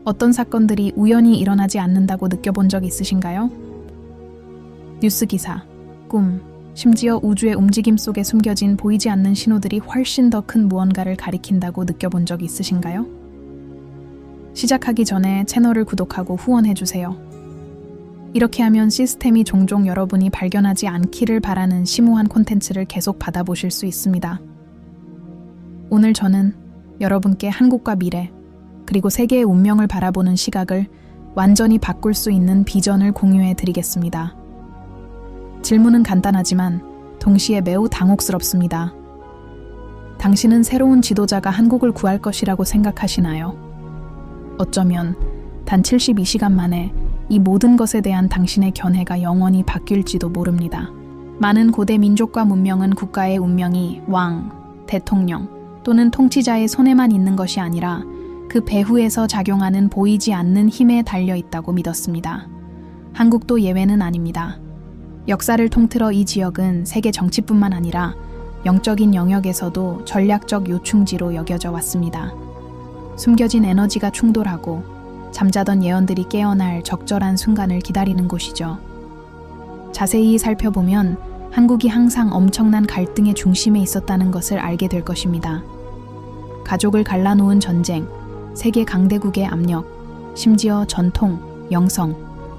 어떤 사건들이 우연히 일어나지 않는다고 느껴본 적 있으신가요? 뉴스 기사, 꿈, 심지어 우주의 움직임 속에 숨겨진 보이지 않는 신호들이 훨씬 더 큰 무언가를 가리킨다고 느껴본 적 있으신가요? 시작하기 전에 채널을 구독하고 후원해주세요. 이렇게 하면 시스템이 종종 여러분이 발견하지 않기를 바라는 심오한 콘텐츠를 계속 받아보실 수 있습니다. 오늘 저는 여러분께 한국과 미래, 그리고 세계의 운명을 바라보는 시각을 완전히 바꿀 수 있는 비전을 공유해 드리겠습니다. 질문은 간단하지만 동시에 매우 당혹스럽습니다. 당신은 새로운 지도자가 한국을 구할 것이라고 생각하시나요? 어쩌면 단 72시간 만에 이 모든 것에 대한 당신의 견해가 영원히 바뀔지도 모릅니다. 많은 고대 민족과 문명은 국가의 운명이 왕, 대통령 또는 통치자의 손에만 있는 것이 아니라 그 배후에서 작용하는 보이지 않는 힘에 달려 있다고 믿었습니다. 한국도 예외는 아닙니다. 역사를 통틀어 이 지역은 세계 정치뿐만 아니라 영적인 영역에서도 전략적 요충지로 여겨져 왔습니다. 숨겨진 에너지가 충돌하고 잠자던 예언들이 깨어날 적절한 순간을 기다리는 곳이죠. 자세히 살펴보면 한국이 항상 엄청난 갈등의 중심에 있었다는 것을 알게 될 것입니다. 가족을 갈라놓은 전쟁, 세계 강대국의 압력, 심지어 전통, 영성,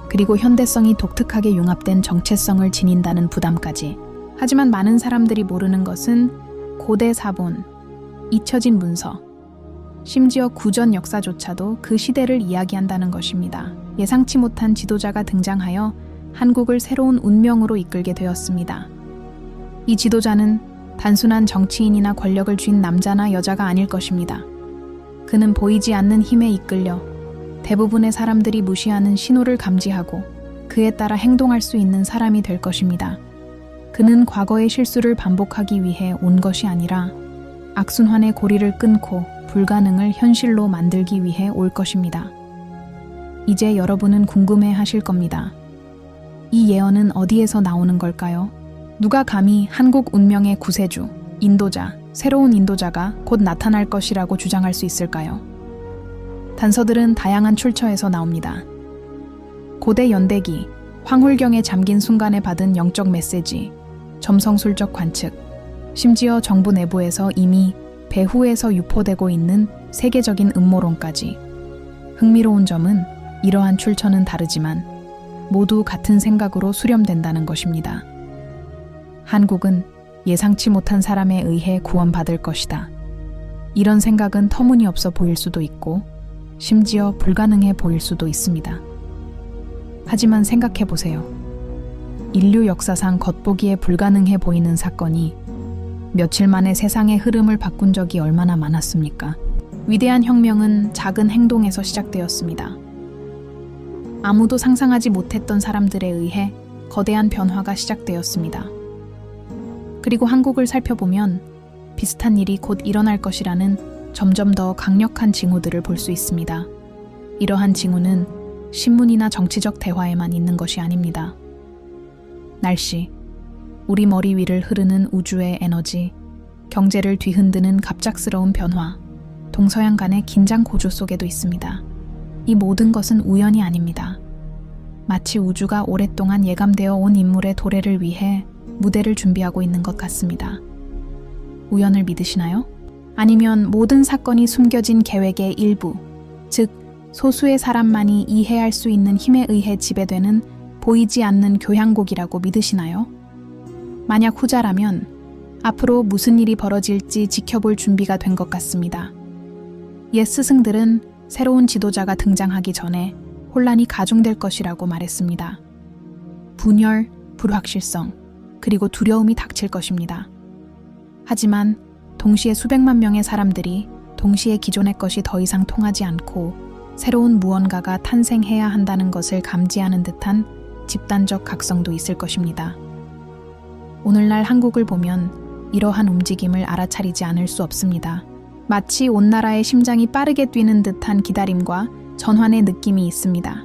그리고 현대성이 독특하게 융합된 정체성을 지닌다는 부담까지. 하지만 많은 사람들이 모르는 것은 고대 사본, 잊혀진 문서, 심지어 구전 역사조차도 그 시대를 이야기한다는 것입니다. 예상치 못한 지도자가 등장하여 한국을 새로운 운명으로 이끌게 되었습니다. 이 지도자는 단순한 정치인이나 권력을 쥔 남자나 여자가 아닐 것입니다. 그는 보이지 않는 힘에 이끌려 대부분의 사람들이 무시하는 신호를 감지하고 그에 따라 행동할 수 있는 사람이 될 것입니다. 그는 과거의 실수를 반복하기 위해 온 것이 아니라 악순환의 고리를 끊고 불가능을 현실로 만들기 위해 올 것입니다. 이제 여러분은 궁금해 하실 겁니다. 이 예언은 어디에서 나오는 걸까요? 누가 감히 한국 운명의 구세주, 인도자, 새로운 인도자가 곧 나타날 것이라고 주장할 수 있을까요? 단서들은 다양한 출처에서 나옵니다. 고대 연대기, 황홀경에 잠긴 순간에 받은 영적 메시지, 점성술적 관측, 심지어 정부 내부에서 이미 배후에서 유포되고 있는 세계적인 음모론까지. 흥미로운 점은 이러한 출처는 다르지만 모두 같은 생각으로 수렴된다는 것입니다. 한국은 예상치 못한 사람에 의해 구원받을 것이다. 이런 생각은 터무니없어 보일 수도 있고 심지어 불가능해 보일 수도 있습니다. 하지만 생각해보세요. 인류 역사상 겉보기에 불가능해 보이는 사건이 며칠 만에 세상의 흐름을 바꾼 적이 얼마나 많았습니까? 위대한 혁명은 작은 행동에서 시작되었습니다. 아무도 상상하지 못했던 사람들에 의해 거대한 변화가 시작되었습니다. 그리고 한국을 살펴보면 비슷한 일이 곧 일어날 것이라는 점점 더 강력한 징후들을 볼 수 있습니다. 이러한 징후는 신문이나 정치적 대화에만 있는 것이 아닙니다. 날씨, 우리 머리 위를 흐르는 우주의 에너지, 경제를 뒤흔드는 갑작스러운 변화, 동서양 간의 긴장 고조 속에도 있습니다. 이 모든 것은 우연이 아닙니다. 마치 우주가 오랫동안 예감되어 온 인물의 도래를 위해 무대를 준비하고 있는 것 같습니다. 우연을 믿으시나요? 아니면 모든 사건이 숨겨진 계획의 일부, 즉 소수의 사람만이 이해할 수 있는 힘에 의해 지배되는 보이지 않는 교향곡이라고 믿으시나요? 만약 후자라면 앞으로 무슨 일이 벌어질지 지켜볼 준비가 된 것 같습니다. 옛 스승들은 새로운 지도자가 등장하기 전에 혼란이 가중될 것이라고 말했습니다. 분열, 불확실성, 그리고 두려움이 닥칠 것입니다. 하지만 동시에 수백만 명의 사람들이 동시에 기존의 것이 더 이상 통하지 않고 새로운 무언가가 탄생해야 한다는 것을 감지하는 듯한 집단적 각성도 있을 것입니다. 오늘날 한국을 보면 이러한 움직임을 알아차리지 않을 수 없습니다. 마치 온 나라의 심장이 빠르게 뛰는 듯한 기다림과 전환의 느낌이 있습니다.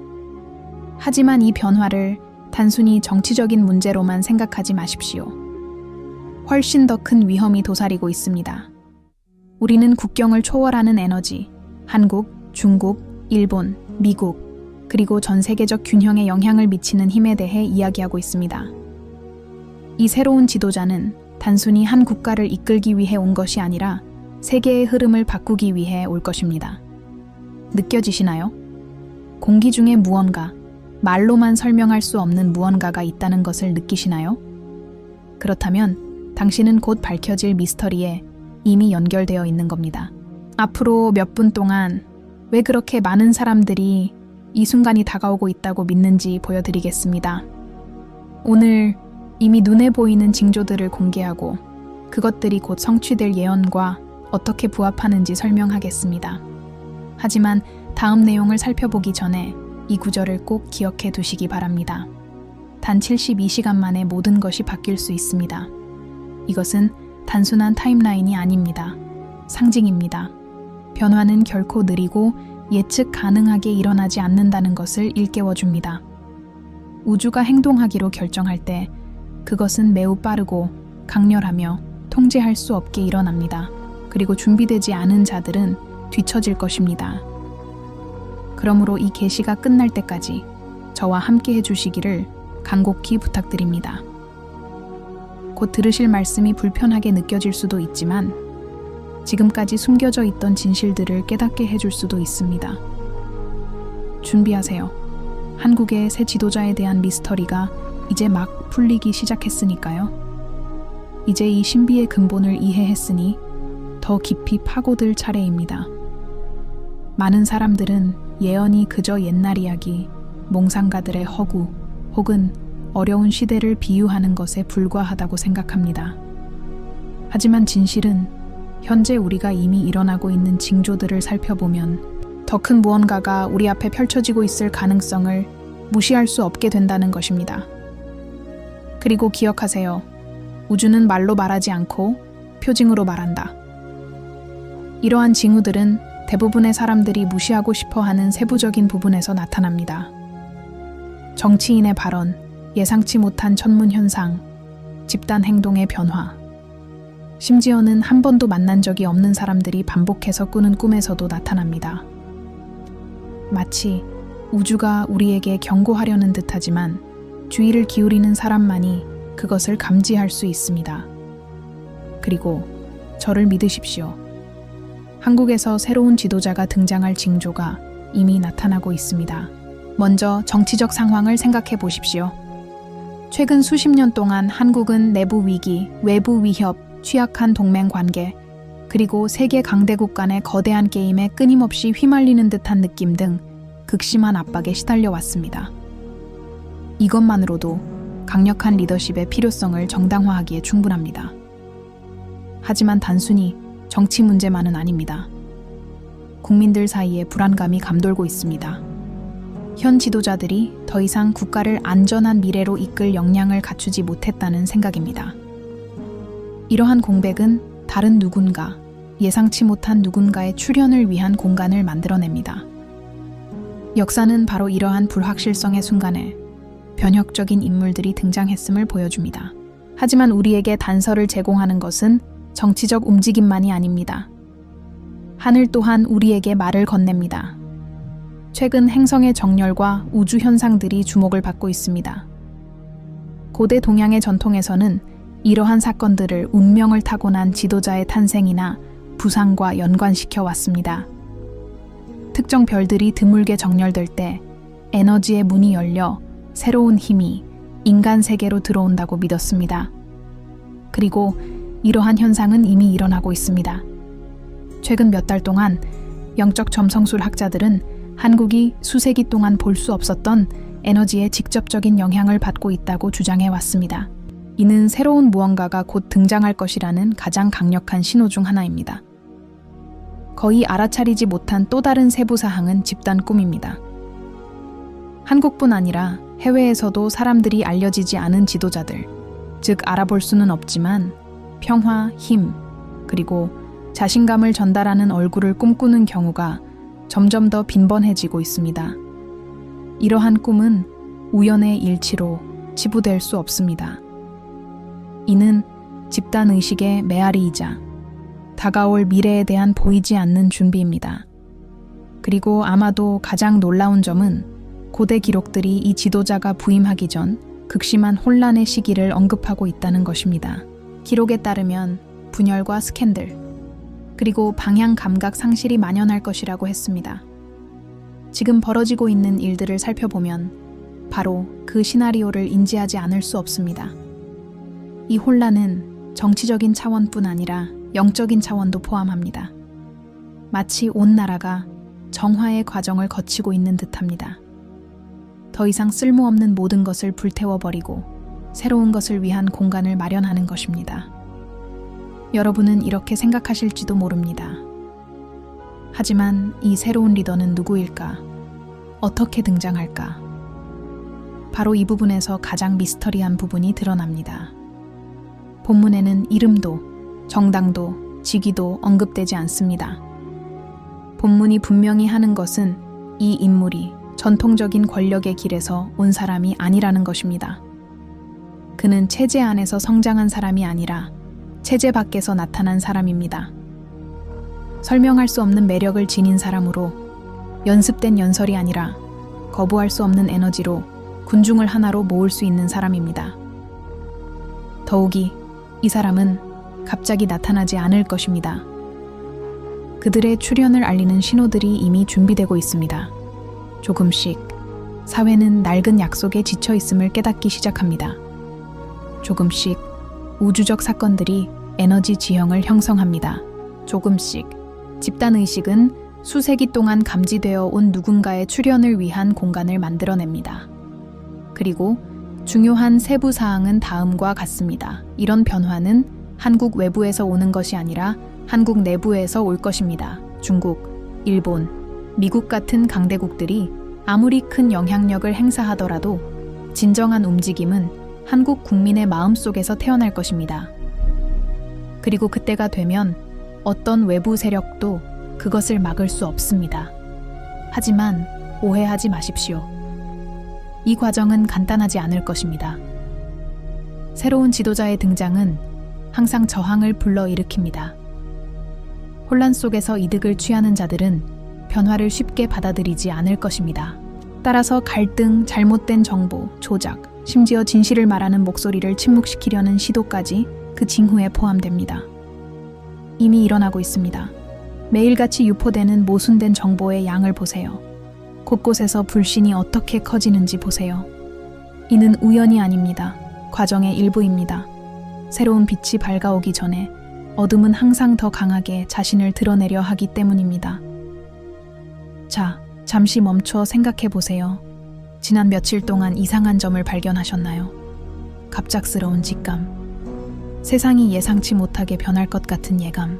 하지만 이 변화를 단순히 정치적인 문제로만 생각하지 마십시오. 훨씬 더 큰 위험이 도사리고 있습니다. 우리는 국경을 초월하는 에너지, 한국, 중국, 일본, 미국, 그리고 전 세계적 균형에 영향을 미치는 힘에 대해 이야기하고 있습니다. 이 새로운 지도자는 단순히 한 국가를 이끌기 위해 온 것이 아니라 세계의 흐름을 바꾸기 위해 올 것입니다. 느껴지시나요? 공기 중에 무언가, 말로만 설명할 수 없는 무언가가 있다는 것을 느끼시나요? 그렇다면 당신은 곧 밝혀질 미스터리에 이미 연결되어 있는 겁니다. 앞으로 몇 분 동안 왜 그렇게 많은 사람들이 이 순간이 다가오고 있다고 믿는지 보여드리겠습니다. 오늘 이미 눈에 보이는 징조들을 공개하고 그것들이 곧 성취될 예언과 어떻게 부합하는지 설명하겠습니다. 하지만 다음 내용을 살펴보기 전에 이 구절을 꼭 기억해 두시기 바랍니다. 단 72시간 만에 모든 것이 바뀔 수 있습니다. 이것은 단순한 타임라인이 아닙니다. 상징입니다. 변화는 결코 느리고 예측 가능하게 일어나지 않는다는 것을 일깨워줍니다. 우주가 행동하기로 결정할 때 그것은 매우 빠르고 강렬하며 통제할 수 없게 일어납니다. 그리고 준비되지 않은 자들은 뒤처질 것입니다. 그러므로 이 계시가 끝날 때까지 저와 함께 해주시기를 간곡히 부탁드립니다. 곧 들으실 말씀이 불편하게 느껴질 수도 있지만 지금까지 숨겨져 있던 진실들을 깨닫게 해줄 수도 있습니다. 준비하세요. 한국의 새 지도자에 대한 미스터리가 이제 막 풀리기 시작했으니까요. 이제 이 신비의 근본을 이해했으니 더 깊이 파고들 차례입니다. 많은 사람들은 예언이 그저 옛날 이야기, 몽상가들의 허구 혹은 어려운 시대를 비유하는 것에 불과하다고 생각합니다. 하지만 진실은 현재 우리가 이미 일어나고 있는 징조들을 살펴보면 더 큰 무언가가 우리 앞에 펼쳐지고 있을 가능성을 무시할 수 없게 된다는 것입니다. 그리고 기억하세요. 우주는 말로 말하지 않고 표징으로 말한다. 이러한 징후들은 대부분의 사람들이 무시하고 싶어하는 세부적인 부분에서 나타납니다. 정치인의 발언, 예상치 못한 천문 현상, 집단 행동의 변화, 심지어는 한 번도 만난 적이 없는 사람들이 반복해서 꾸는 꿈에서도 나타납니다. 마치 우주가 우리에게 경고하려는 듯하지만 주의를 기울이는 사람만이 그것을 감지할 수 있습니다. 그리고 저를 믿으십시오. 한국에서 새로운 지도자가 등장할 징조가 이미 나타나고 있습니다. 먼저 정치적 상황을 생각해 보십시오. 최근 수십 년 동안 한국은 내부 위기, 외부 위협, 취약한 동맹 관계, 그리고 세계 강대국 간의 거대한 게임에 끊임없이 휘말리는 듯한 느낌 등 극심한 압박에 시달려 왔습니다. 이것만으로도 강력한 리더십의 필요성을 정당화하기에 충분합니다. 하지만 단순히 정치 문제만은 아닙니다. 국민들 사이에 불안감이 감돌고 있습니다. 현 지도자들이 더 이상 국가를 안전한 미래로 이끌 역량을 갖추지 못했다는 생각입니다. 이러한 공백은 다른 누군가, 예상치 못한 누군가의 출현을 위한 공간을 만들어냅니다. 역사는 바로 이러한 불확실성의 순간에 변혁적인 인물들이 등장했음을 보여줍니다. 하지만 우리에게 단서를 제공하는 것은 정치적 움직임만이 아닙니다. 하늘 또한 우리에게 말을 건넵니다. 최근 행성의 정렬과 우주 현상들이 주목을 받고 있습니다. 고대 동양의 전통에서는 이러한 사건들을 운명을 타고난 지도자의 탄생이나 부상과 연관시켜 왔습니다. 특정 별들이 드물게 정렬될 때 에너지의 문이 열려 새로운 힘이 인간 세계로 들어온다고 믿었습니다. 그리고 이러한 현상은 이미 일어나고 있습니다. 최근 몇 달 동안 영적 점성술 학자들은 한국이 수세기 동안 볼 수 없었던 에너지의 직접적인 영향을 받고 있다고 주장해 왔습니다. 이는 새로운 무언가가 곧 등장할 것이라는 가장 강력한 신호 중 하나입니다. 거의 알아차리지 못한 또 다른 세부 사항은 집단 꿈입니다. 한국뿐 아니라 해외에서도 사람들이 알려지지 않은 지도자들, 즉 알아볼 수는 없지만 평화, 힘, 그리고 자신감을 전달하는 얼굴을 꿈꾸는 경우가 점점 더 빈번해지고 있습니다. 이러한 꿈은 우연의 일치로 치부될 수 없습니다. 이는 집단 의식의 메아리이자 다가올 미래에 대한 보이지 않는 준비입니다. 그리고 아마도 가장 놀라운 점은 고대 기록들이 이 지도자가 부임하기 전 극심한 혼란의 시기를 언급하고 있다는 것입니다. 기록에 따르면 분열과 스캔들, 그리고 방향 감각 상실이 만연할 것이라고 했습니다. 지금 벌어지고 있는 일들을 살펴보면 바로 그 시나리오를 인지하지 않을 수 없습니다. 이 혼란은 정치적인 차원뿐 아니라 영적인 차원도 포함합니다. 마치 온 나라가 정화의 과정을 거치고 있는 듯합니다. 더 이상 쓸모없는 모든 것을 불태워버리고 새로운 것을 위한 공간을 마련하는 것입니다. 여러분은 이렇게 생각하실지도 모릅니다. 하지만 이 새로운 리더는 누구일까? 어떻게 등장할까? 바로 이 부분에서 가장 미스터리한 부분이 드러납니다. 본문에는 이름도, 정당도, 직위도 언급되지 않습니다. 본문이 분명히 하는 것은 이 인물이 전통적인 권력의 길에서 온 사람이 아니라는 것입니다. 그는 체제 안에서 성장한 사람이 아니라 체제 밖에서 나타난 사람입니다. 설명할 수 없는 매력을 지닌 사람으로 연습된 연설이 아니라 거부할 수 없는 에너지로 군중을 하나로 모을 수 있는 사람입니다. 더욱이 이 사람은 갑자기 나타나지 않을 것입니다. 그들의 출현을 알리는 신호들이 이미 준비되고 있습니다. 조금씩 사회는 낡은 약속에 지쳐 있음을 깨닫기 시작합니다. 조금씩 우주적 사건들이 에너지 지형을 형성합니다. 조금씩 집단의식은 수세기 동안 감지되어 온 누군가의 출현을 위한 공간을 만들어냅니다. 그리고 중요한 세부 사항은 다음과 같습니다. 이런 변화는 한국 외부에서 오는 것이 아니라 한국 내부에서 올 것입니다. 중국, 일본, 미국 같은 강대국들이 아무리 큰 영향력을 행사하더라도 진정한 움직임은 한국 국민의 마음속에서 태어날 것입니다. 그리고 그때가 되면 어떤 외부 세력도 그것을 막을 수 없습니다. 하지만 오해하지 마십시오. 이 과정은 간단하지 않을 것입니다. 새로운 지도자의 등장은 항상 저항을 불러일으킵니다. 혼란 속에서 이득을 취하는 자들은 변화를 쉽게 받아들이지 않을 것입니다. 따라서 갈등, 잘못된 정보, 조작, 심지어 진실을 말하는 목소리를 침묵시키려는 시도까지 그 징후에 포함됩니다. 이미 일어나고 있습니다. 매일같이 유포되는 모순된 정보의 양을 보세요. 곳곳에서 불신이 어떻게 커지는지 보세요. 이는 우연이 아닙니다. 과정의 일부입니다. 새로운 빛이 밝아오기 전에 어둠은 항상 더 강하게 자신을 드러내려 하기 때문입니다. 자, 잠시 멈춰 생각해 보세요. 지난 며칠 동안 이상한 점을 발견하셨나요? 갑작스러운 직감, 세상이 예상치 못하게 변할 것 같은 예감,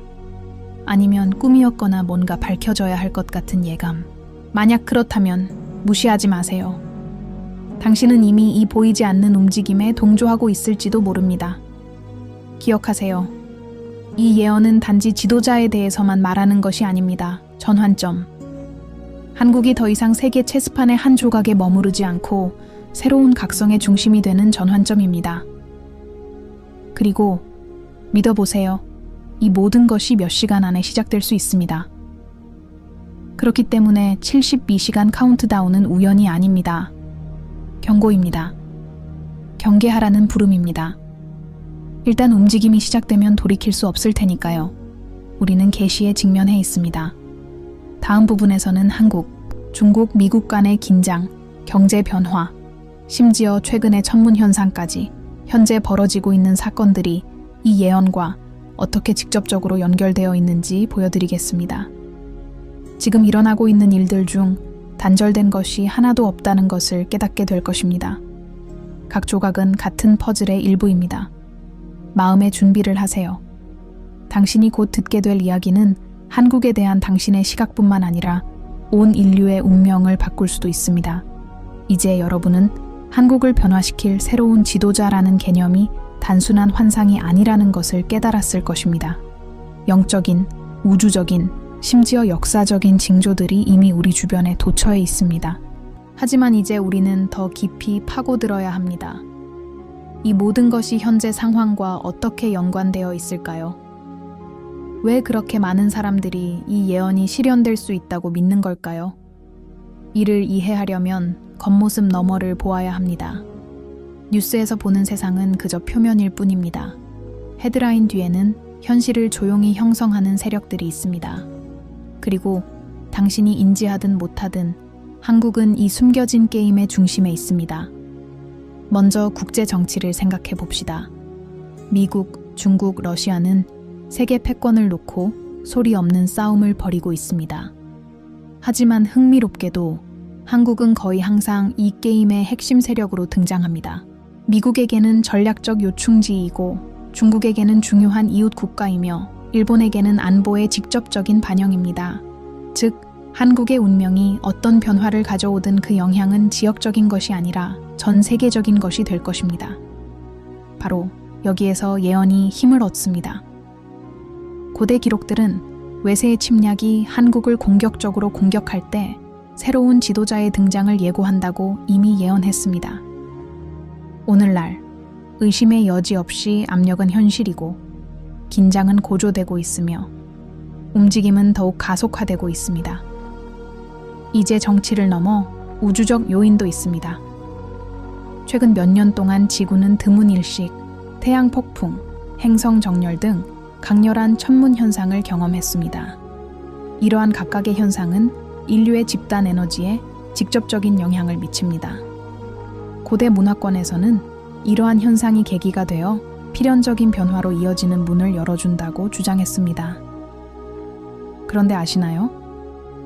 아니면 꿈이었거나 뭔가 밝혀져야 할 것 같은 예감. 만약 그렇다면 무시하지 마세요. 당신은 이미 이 보이지 않는 움직임에 동조하고 있을지도 모릅니다. 기억하세요. 이 예언은 단지 지도자에 대해서만 말하는 것이 아닙니다. 전환점. 한국이 더 이상 세계 체스판의 한 조각에 머무르지 않고 새로운 각성의 중심이 되는 전환점입니다. 그리고 믿어보세요. 이 모든 것이 몇 시간 안에 시작될 수 있습니다. 그렇기 때문에 72시간 카운트다운은 우연이 아닙니다. 경고입니다. 경계하라는 부름입니다. 일단 움직임이 시작되면 돌이킬 수 없을 테니까요. 우리는 계시에 직면해 있습니다. 다음 부분에서는 한국, 중국, 미국 간의 긴장, 경제 변화, 심지어 최근의 천문 현상까지 현재 벌어지고 있는 사건들이 이 예언과 어떻게 직접적으로 연결되어 있는지 보여드리겠습니다. 지금 일어나고 있는 일들 중 단절된 것이 하나도 없다는 것을 깨닫게 될 것입니다. 각 조각은 같은 퍼즐의 일부입니다. 마음의 준비를 하세요. 당신이 곧 듣게 될 이야기는 한국에 대한 당신의 시각뿐만 아니라 온 인류의 운명을 바꿀 수도 있습니다. 이제 여러분은 한국을 변화시킬 새로운 지도자라는 개념이 단순한 환상이 아니라는 것을 깨달았을 것입니다. 영적인, 우주적인, 심지어 역사적인 징조들이 이미 우리 주변에 도처에 있습니다. 하지만 이제 우리는 더 깊이 파고들어야 합니다. 이 모든 것이 현재 상황과 어떻게 연관되어 있을까요? 왜 그렇게 많은 사람들이 이 예언이 실현될 수 있다고 믿는 걸까요? 이를 이해하려면 겉모습 너머를 보아야 합니다. 뉴스에서 보는 세상은 그저 표면일 뿐입니다. 헤드라인 뒤에는 현실을 조용히 형성하는 세력들이 있습니다. 그리고 당신이 인지하든 못하든 한국은 이 숨겨진 게임의 중심에 있습니다. 먼저 국제 정치를 생각해 봅시다. 미국, 중국, 러시아는 세계 패권을 놓고 소리 없는 싸움을 벌이고 있습니다. 하지만 흥미롭게도 한국은 거의 항상 이 게임의 핵심 세력으로 등장합니다. 미국에게는 전략적 요충지이고 중국에게는 중요한 이웃 국가이며 일본에게는 안보의 직접적인 반영입니다. 즉, 한국의 운명이 어떤 변화를 가져오든 그 영향은 지역적인 것이 아니라 전 세계적인 것이 될 것입니다. 바로 여기에서 예언이 힘을 얻습니다. 고대 기록들은 외세의 침략이 한국을 공격적으로 공격할 때 새로운 지도자의 등장을 예고한다고 이미 예언했습니다. 오늘날 의심의 여지 없이 압력은 현실이고 긴장은 고조되고 있으며 움직임은 더욱 가속화되고 있습니다. 이제 정치를 넘어 우주적 요인도 있습니다. 최근 몇 년 동안 지구는 드문일씩 태양 폭풍, 행성 정렬 등 강렬한 천문 현상을 경험했습니다. 이러한 각각의 현상은 인류의 집단 에너지에 직접적인 영향을 미칩니다. 고대 문화권에서는 이러한 현상이 계기가 되어 필연적인 변화로 이어지는 문을 열어준다고 주장했습니다. 그런데 아시나요?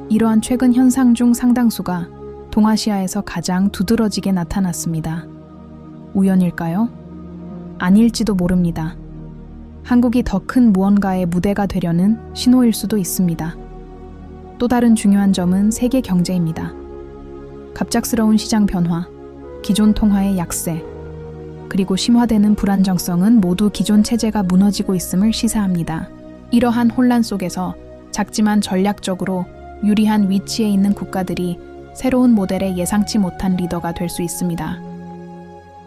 이러한 최근 현상 중 상당수가 동아시아에서 가장 두드러지게 나타났습니다. 우연일까요? 아닐지도 모릅니다. 한국이 더 큰 무언가의 무대가 되려는 신호일 수도 있습니다. 또 다른 중요한 점은 세계 경제입니다. 갑작스러운 시장 변화, 기존 통화의 약세, 그리고 심화되는 불안정성은 모두 기존 체제가 무너지고 있음을 시사합니다. 이러한 혼란 속에서 작지만 전략적으로 유리한 위치에 있는 국가들이 새로운 모델의 예상치 못한 리더가 될 수 있습니다.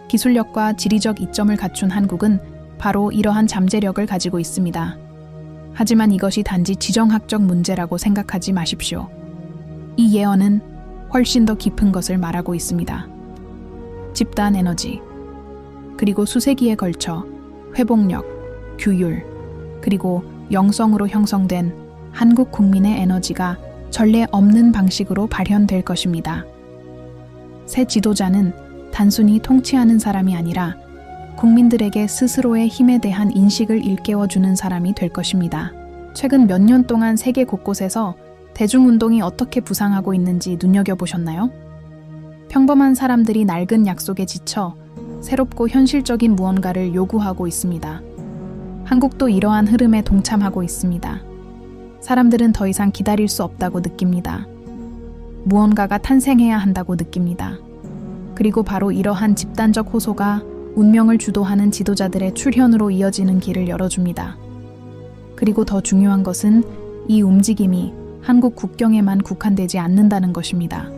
기술력과 지리적 이점을 갖춘 한국은 바로 이러한 잠재력을 가지고 있습니다. 하지만 이것이 단지 지정학적 문제라고 생각하지 마십시오. 이 예언은 훨씬 더 깊은 것을 말하고 있습니다. 집단 에너지, 그리고 수세기에 걸쳐 회복력, 규율, 그리고 영성으로 형성된 한국 국민의 에너지가 전례 없는 방식으로 발현될 것입니다. 새 지도자는 단순히 통치하는 사람이 아니라 국민들에게 스스로의 힘에 대한 인식을 일깨워주는 사람이 될 것입니다. 최근 몇 년 동안 세계 곳곳에서 대중운동이 어떻게 부상하고 있는지 눈여겨보셨나요? 평범한 사람들이 낡은 약속에 지쳐 새롭고 현실적인 무언가를 요구하고 있습니다. 한국도 이러한 흐름에 동참하고 있습니다. 사람들은 더 이상 기다릴 수 없다고 느낍니다. 무언가가 탄생해야 한다고 느낍니다. 그리고 바로 이러한 집단적 호소가 운명을 주도하는 지도자들의 출현으로 이어지는 길을 열어줍니다. 그리고 더 중요한 것은 이 움직임이 한국 국경에만 국한되지 않는다는 것입니다.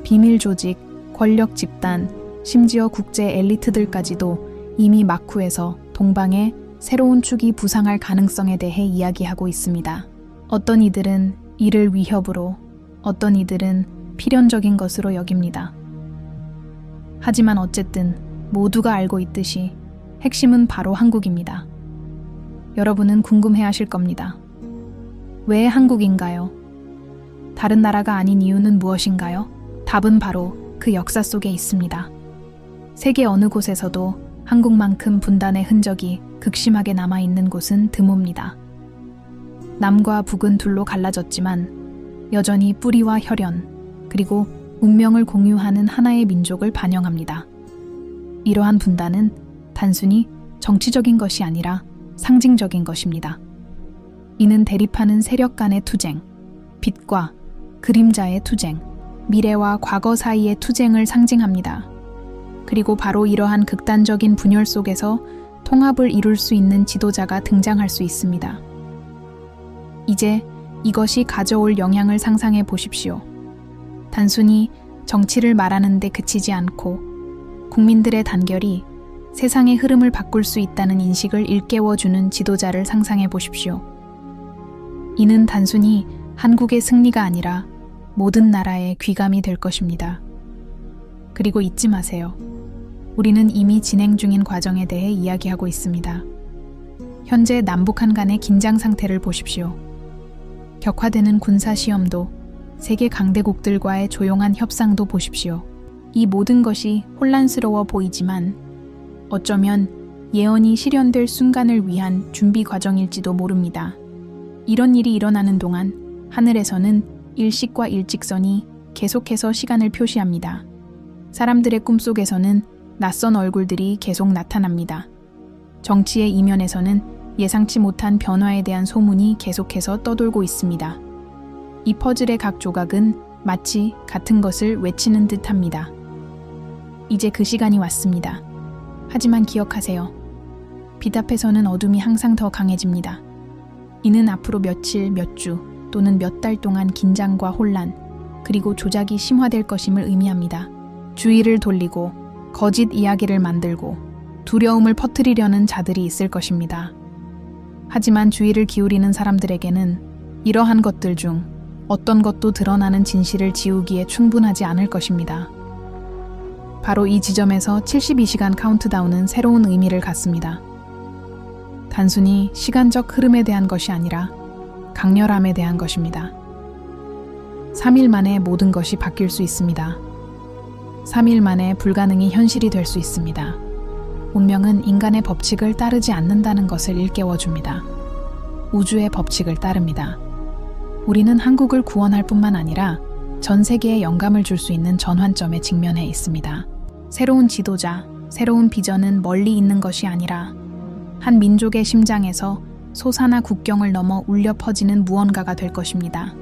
비밀 조직, 권력 집단, 심지어 국제 엘리트들까지도 이미 마쿠에서 동방의 새로운 축이 부상할 가능성에 대해 이야기하고 있습니다. 어떤 이들은 이를 위협으로, 어떤 이들은 필연적인 것으로 여깁니다. 하지만 어쨌든 모두가 알고 있듯이 핵심은 바로 한국입니다. 여러분은 궁금해하실 겁니다. 왜 한국인가요? 다른 나라가 아닌 이유는 무엇인가요? 답은 바로 그 역사 속에 있습니다. 세계 어느 곳에서도 한국만큼 분단의 흔적이 극심하게 남아있는 곳은 드뭅니다. 남과 북은 둘로 갈라졌지만 여전히 뿌리와 혈연, 그리고 운명을 공유하는 하나의 민족을 반영합니다. 이러한 분단은 단순히 정치적인 것이 아니라 상징적인 것입니다. 이는 대립하는 세력 간의 투쟁, 빛과 그림자의 투쟁, 미래와 과거 사이의 투쟁을 상징합니다. 그리고 바로 이러한 극단적인 분열 속에서 통합을 이룰 수 있는 지도자가 등장할 수 있습니다. 이제 이것이 가져올 영향을 상상해 보십시오. 단순히 정치를 말하는 데 그치지 않고 국민들의 단결이 세상의 흐름을 바꿀 수 있다는 인식을 일깨워주는 지도자를 상상해 보십시오. 이는 단순히 한국의 승리가 아니라 모든 나라의 귀감이 될 것입니다. 그리고 잊지 마세요. 우리는 이미 진행 중인 과정에 대해 이야기하고 있습니다. 현재 남북한 간의 긴장 상태를 보십시오. 격화되는 군사시험도, 세계 강대국들과의 조용한 협상도 보십시오. 이 모든 것이 혼란스러워 보이지만 어쩌면 예언이 실현될 순간을 위한 준비 과정일지도 모릅니다. 이런 일이 일어나는 동안 하늘에서는 일식과 일직선이 계속해서 시간을 표시합니다. 사람들의 꿈속에서는 낯선 얼굴들이 계속 나타납니다. 정치의 이면에서는 예상치 못한 변화에 대한 소문이 계속해서 떠돌고 있습니다. 이 퍼즐의 각 조각은 마치 같은 것을 외치는 듯합니다. 이제 그 시간이 왔습니다. 하지만 기억하세요. 빛 앞에서는 어둠이 항상 더 강해집니다. 이는 앞으로 며칠, 몇 주 또는 몇 달 동안 긴장과 혼란, 그리고 조작이 심화될 것임을 의미합니다. 주의를 돌리고 거짓 이야기를 만들고 두려움을 퍼뜨리려는 자들이 있을 것입니다. 하지만 주의를 기울이는 사람들에게는 이러한 것들 중 어떤 것도 드러나는 진실을 지우기에 충분하지 않을 것입니다. 바로 이 지점에서 72시간 카운트다운은 새로운 의미를 갖습니다. 단순히 시간적 흐름에 대한 것이 아니라 강렬함에 대한 것입니다. 3일 만에 모든 것이 바뀔 수 있습니다. 3일 만에 불가능이 현실이 될 수 있습니다. 운명은 인간의 법칙을 따르지 않는다는 것을 일깨워줍니다. 우주의 법칙을 따릅니다. 우리는 한국을 구원할 뿐만 아니라 전 세계에 영감을 줄 수 있는 전환점에 직면해 있습니다. 새로운 지도자, 새로운 비전은 멀리 있는 것이 아니라 한 민족의 심장에서 소사나 국경을 넘어 울려 퍼지는 무언가가 될 것입니다.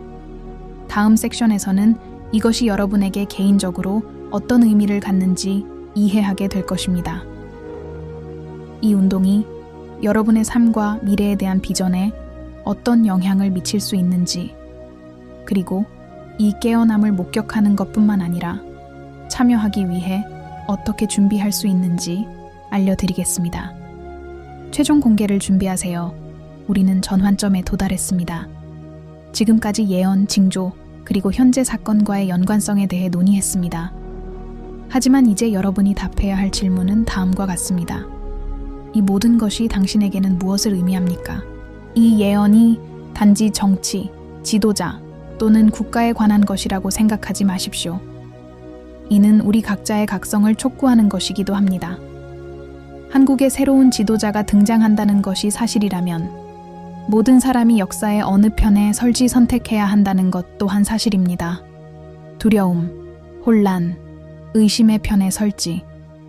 다음 섹션에서는 이것이 여러분에게 개인적으로 어떤 의미를 갖는지 이해하게 될 것입니다. 이 운동이 여러분의 삶과 미래에 대한 비전에 어떤 영향을 미칠 수 있는지, 그리고 이 깨어남을 목격하는 것뿐만 아니라 참여하기 위해 어떻게 준비할 수 있는지 알려드리겠습니다. 최종 공개를 준비하세요. 우리는 전환점에 도달했습니다. 지금까지 예언, 징조, 그리고 현재 사건과의 연관성에 대해 논의했습니다. 하지만 이제 여러분이 답해야 할 질문은 다음과 같습니다. 이 모든 것이 당신에게는 무엇을 의미합니까? 이 예언이 단지 정치, 지도자 또는 국가에 관한 것이라고 생각하지 마십시오. 이는 우리 각자의 각성을 촉구하는 것이기도 합니다. 한국의 새로운 지도자가 등장한다는 것이 사실이라면 모든 사람이 역사의 어느 편에 설지 선택해야 한다는 것 또한 사실입니다. 두려움, 혼란, 의심의 편에 설지,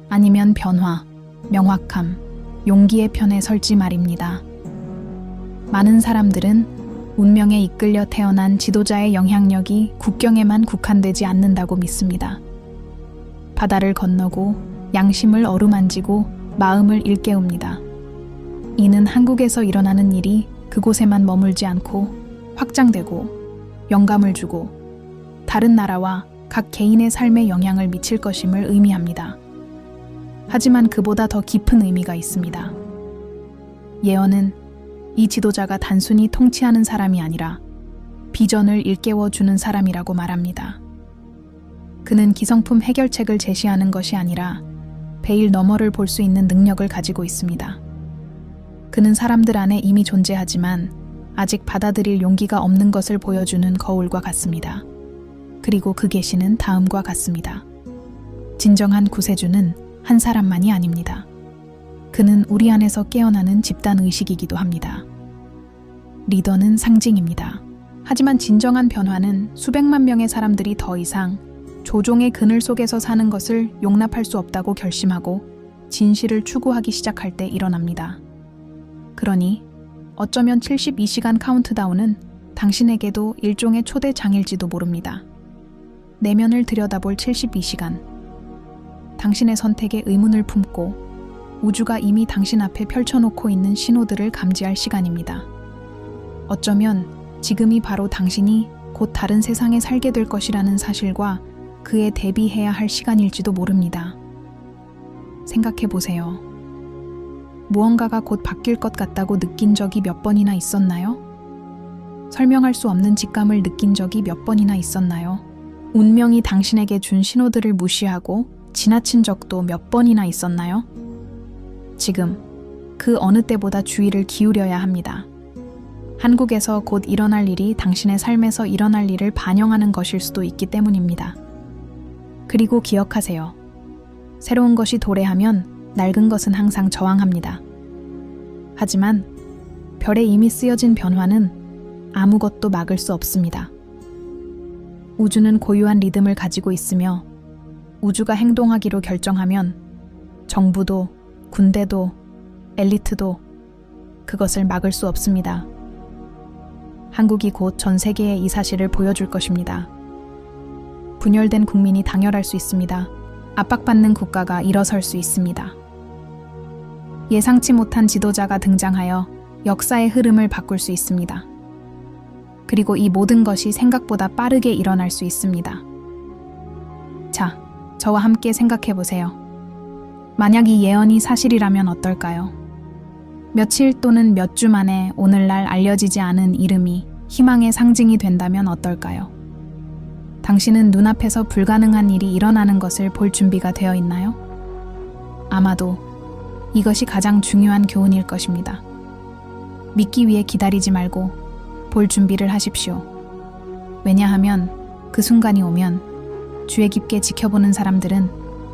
아니면 변화, 명확함, 용기의 편에 설지 말입니다. 많은 사람들은 운명에 이끌려 태어난 지도자의 영향력이 국경에만 국한되지 않는다고 믿습니다. 바다를 건너고 양심을 어루만지고 마음을 일깨웁니다. 이는 한국에서 일어나는 일이 그곳에만 머물지 않고 확장되고 영감을 주고 다른 나라와 각 개인의 삶에 영향을 미칠 것임을 의미합니다. 하지만 그보다 더 깊은 의미가 있습니다. 예언은 이 지도자가 단순히 통치하는 사람이 아니라 비전을 일깨워주는 사람이라고 말합니다. 그는 기성품 해결책을 제시하는 것이 아니라 베일 너머를 볼 수 있는 능력을 가지고 있습니다. 그는 사람들 안에 이미 존재하지만 아직 받아들일 용기가 없는 것을 보여주는 거울과 같습니다. 그리고 그 계시는 다음과 같습니다. 진정한 구세주는 한 사람만이 아닙니다. 그는 우리 안에서 깨어나는 집단 의식이기도 합니다. 리더는 상징입니다. 하지만 진정한 변화는 수백만 명의 사람들이 더 이상 조종의 그늘 속에서 사는 것을 용납할 수 없다고 결심하고 진실을 추구하기 시작할 때 일어납니다. 그러니 어쩌면 72시간 카운트다운은 당신에게도 일종의 초대장일지도 모릅니다. 내면을 들여다볼 72시간. 당신의 선택에 의문을 품고 우주가 이미 당신 앞에 펼쳐놓고 있는 신호들을 감지할 시간입니다. 어쩌면 지금이 바로 당신이 곧 다른 세상에 살게 될 것이라는 사실과 그에 대비해야 할 시간일지도 모릅니다. 생각해 보세요. 무언가가 곧 바뀔 것 같다고 느낀 적이 몇 번이나 있었나요? 설명할 수 없는 직감을 느낀 적이 몇 번이나 있었나요? 운명이 당신에게 준 신호들을 무시하고 지나친 적도 몇 번이나 있었나요? 지금 그 어느 때보다 주의를 기울여야 합니다. 한국에서 곧 일어날 일이 당신의 삶에서 일어날 일을 반영하는 것일 수도 있기 때문입니다. 그리고 기억하세요. 새로운 것이 도래하면 낡은 것은 항상 저항합니다. 하지만 별에 이미 쓰여진 변화는 아무것도 막을 수 없습니다. 우주는 고유한 리듬을 가지고 있으며 우주가 행동하기로 결정하면 정부도, 군대도, 엘리트도 그것을 막을 수 없습니다. 한국이 곧 전 세계에 이 사실을 보여줄 것입니다. 분열된 국민이 당열할 수 있습니다. 압박받는 국가가 일어설 수 있습니다. 예상치 못한 지도자가 등장하여 역사의 흐름을 바꿀 수 있습니다. 그리고 이 모든 것이 생각보다 빠르게 일어날 수 있습니다. 자, 저와 함께 생각해 보세요. 만약 이 예언이 사실이라면 어떨까요? 며칠 또는 몇 주 만에 오늘날 알려지지 않은 이름이 희망의 상징이 된다면 어떨까요? 당신은 눈앞에서 불가능한 일이 일어나는 것을 볼 준비가 되어 있나요? 아마도 이것이 가장 중요한 교훈일 것입니다. 믿기 위해 기다리지 말고 볼 준비를 하십시오. 왜냐하면 그 순간이 오면 주의 깊게 지켜보는 사람들은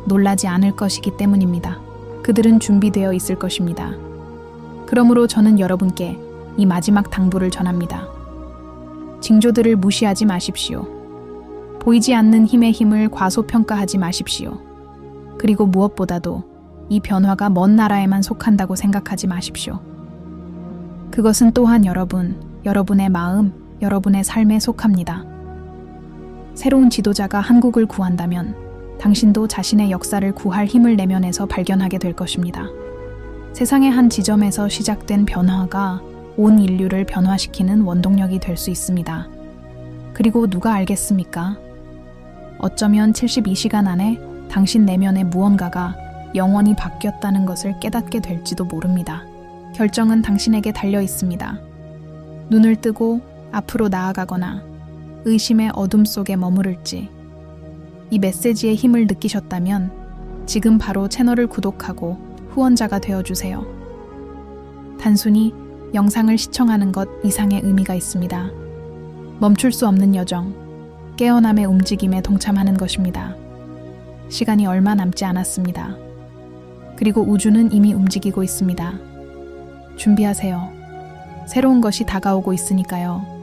놀라지 않을 것이기 때문입니다. 그들은 준비되어 있을 것입니다. 그러므로 저는 여러분께 이 마지막 당부를 전합니다. 징조들을 무시하지 마십시오. 보이지 않는 힘의 힘을 과소평가하지 마십시오. 그리고 무엇보다도 이 변화가 먼 나라에만 속한다고 생각하지 마십시오. 그것은 또한 여러분의 마음, 여러분의 삶에 속합니다. 새로운 지도자가 한국을 구한다면 당신도 자신의 역사를 구할 힘을 내면에서 발견하게 될 것입니다. 세상의 한 지점에서 시작된 변화가 온 인류를 변화시키는 원동력이 될 수 있습니다. 그리고 누가 알겠습니까? 어쩌면 72시간 안에 당신 내면의 무언가가 영원히 바뀌었다는 것을 깨닫게 될지도 모릅니다. 결정은 당신에게 달려 있습니다. 눈을 뜨고 앞으로 나아가거나 의심의 어둠 속에 머무를지. 이 메시지의 힘을 느끼셨다면 지금 바로 채널을 구독하고 후원자가 되어주세요. 단순히 영상을 시청하는 것 이상의 의미가 있습니다. 멈출 수 없는 여정, 깨어남의 움직임에 동참하는 것입니다. 시간이 얼마 남지 않았습니다. 그리고 우주는 이미 움직이고 있습니다. 준비하세요. 새로운 것이 다가오고 있으니까요.